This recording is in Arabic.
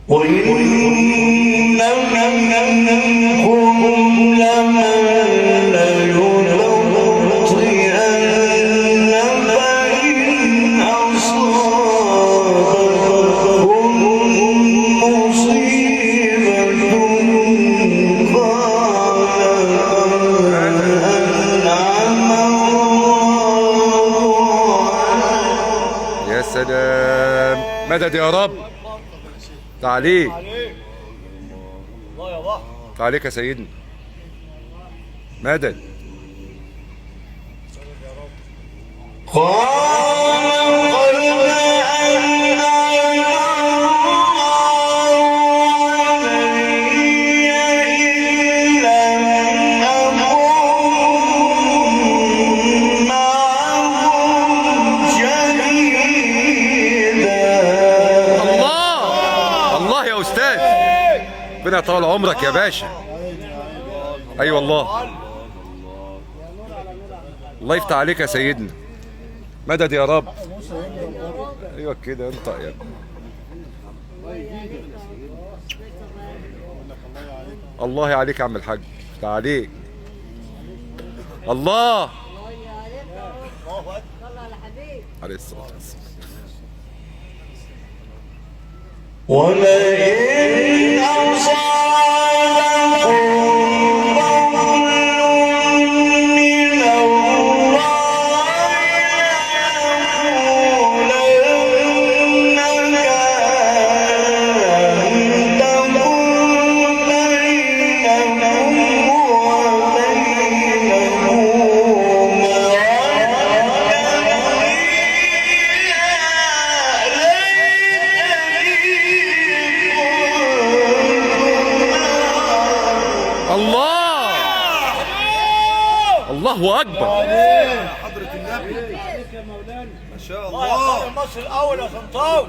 يا سلام، مدد يا رب. تعليق تعليق يا سيدنا، مدد. الله يا استاذ، ربنا يطول عمرك يا باشا. اي والله، الله يفتح عليك يا سيدنا، مدد يا رب. ايوه كده، انطق يا ابني. الله عليك يا عم الحاج، افتح عليك. الله عليه الصلاه والسلام. ولئن أصابكم فضل من الله ليقولن كأن تكن بينكم الله اكبر. حضرة النبي ما شاء الله. مصر الاول يا خنطاوي.